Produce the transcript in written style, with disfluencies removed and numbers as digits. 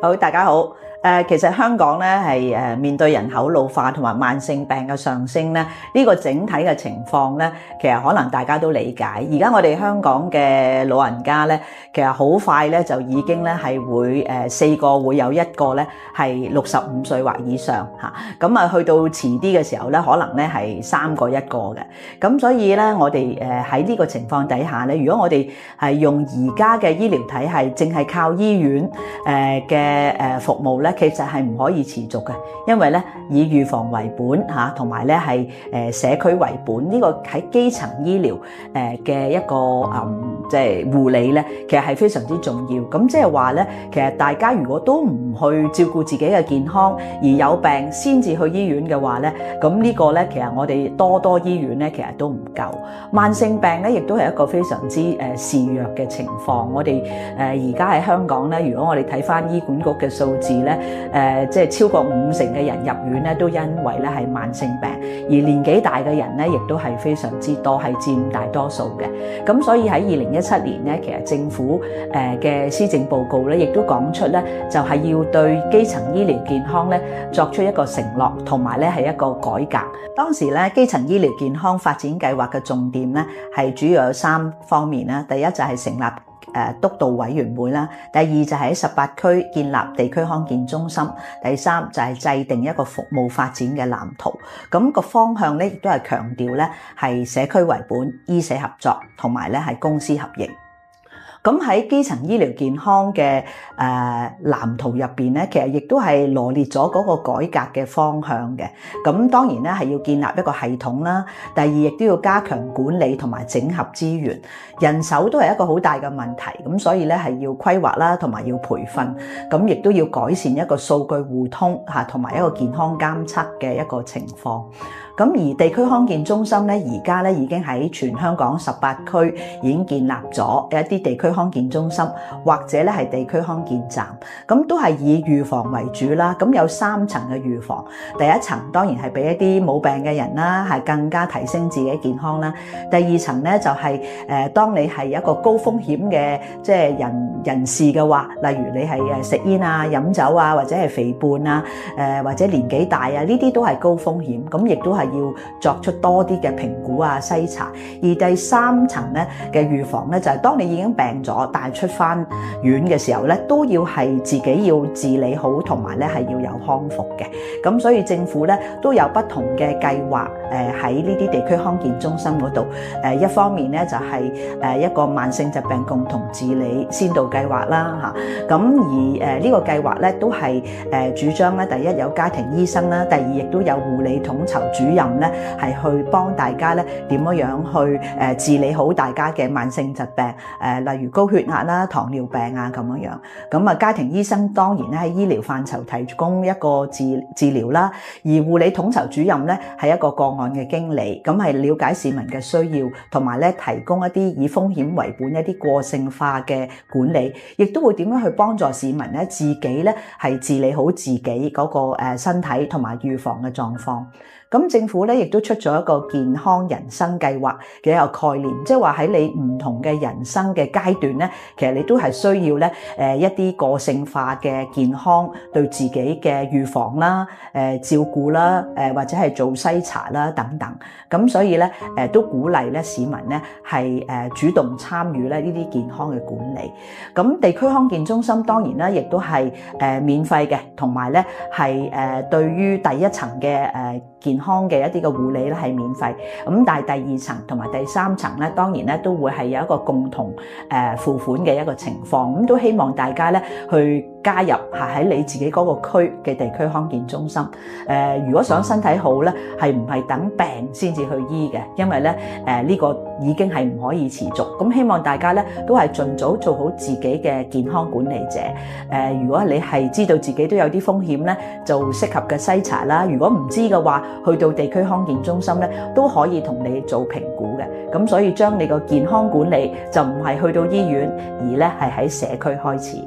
好，大家好。其實香港咧係面對人口老化同埋慢性病嘅上升咧，呢個整體嘅情況咧，其實可能大家都理解。而家我哋香港嘅老人家咧，其實好快咧就已經咧係會4個會有1個咧係65歲或以上嚇。咁啊去到遲啲嘅時候咧，可能咧係3個1個嘅。咁所以咧，我哋喺呢個情況底下咧，如果我哋係用而家嘅醫療體系，淨係靠醫院嘅服務咧，其實係唔可以持續嘅，因為咧以預防為本嚇，同埋咧係社區為本，呢個喺基層醫療嘅一個即係護理咧，其實係非常之重要。咁即係話咧，其實大家如果都唔去照顧自己嘅健康，而有病先至去醫院嘅話咧，咁呢個咧其實我哋多醫院咧其實都唔夠。慢性病咧亦都係一個非常之肆虐嘅情況。我哋而家喺香港咧，如果我哋睇返醫管局嘅數字咧，即係超過50%嘅人入院咧，都因為咧係慢性病，而年紀大嘅人咧，亦都係非常之多，係佔大多數嘅。咁所以喺2017年咧，其實政府嘅施政報告咧，亦都講出咧，就係要對基層醫療健康咧作出一個承諾，同埋咧係一個改革。當時咧，基層醫療健康發展計劃嘅重點咧，係主要有3方面啦。第一就係成立督導委員會啦，第二就係喺18區建立地區康健中心，第三就係制定一個服務發展嘅藍圖。咁個方向咧亦都係強調咧係社區為本、醫社合作，同埋咧係公私合營。咁喺基層醫療健康嘅藍圖入邊咧，其實亦都係羅列咗嗰個改革嘅方向嘅。咁當然咧係要建立一個系統啦。第二亦都要加強管理同埋整合資源，人手都係一個好大嘅問題。咁所以咧係要規劃啦，同埋要培訓。咁亦都要改善一個數據互通嚇，同埋一個健康監測嘅一個情況。咁而地區康健中心咧，而家咧已經喺全香港18區已經建立咗一啲地區康健中心，或者咧係地區康健站，咁都係以預防為主啦。咁有3層嘅預防，第一層當然係俾一啲冇病嘅人啦，係更加提升自己健康啦。第二層咧就係當你係一個高風險嘅即係人士嘅話，例如你係食煙啊、飲酒啊，或者係肥胖啊，或者年紀大啊，呢啲都係高風險，咁亦都係要作出多啲嘅評估啊、篩查。而第3層咧嘅預防咧，就係當你已經病咗，但係出翻院嘅時候咧，都要係自己要治理好，同埋咧係要有康復嘅。咁所以政府咧都有不同嘅計劃，喺呢啲地區康健中心嗰度，一方面咧就係一個慢性疾病共同治理先導計劃啦嚇。咁而呢個計劃咧都係主張咧，第一有家庭醫生啦，第二亦都有護理統籌主任咧，係去幫大家咧點樣去治理好大家嘅慢性疾病，例如高血壓啦、糖尿病啊咁樣。咁啊，家庭醫生當然咧喺醫療範疇提供一個治療啦，而護理統籌主任咧係一個個案嘅經理，咁係了解市民嘅需要，同埋咧提供一啲以風險為本一啲個性化嘅管理，亦都會點樣去幫助市民咧自己咧係治理好自己嗰個身體同埋預防嘅狀況。咁政府咧亦都出咗一個健康人生計劃嘅一個概念，即係話喺你唔同嘅人生嘅階段咧，其實你都係需要咧一啲個性化嘅健康對自己嘅預防啦、照顧啦、或者係做篩查啦等等。咁所以咧都鼓勵咧市民咧係主動參與咧呢啲健康嘅管理。咁地區康健中心當然啦，亦都係免費嘅，同埋咧係對於第一層嘅健康嘅一啲嘅護理咧係免費，咁但係第2層同埋第3層咧，當然咧都會係有一個共同付款嘅一個情況，咁都希望大家咧去加入喺你自己嗰個區嘅地區康健中心。如果想身體好咧，係唔係等病先至去醫嘅？因為咧呢個已經係唔可以持續。咁希望大家咧都係盡早做好自己嘅健康管理者。如果你係知道自己都有啲風險咧，就適合嘅篩查啦。如果唔知嘅話，去到地區康健中心咧都可以同你做評估嘅。咁所以將你個健康管理就唔係去到醫院，而咧係喺社區開始。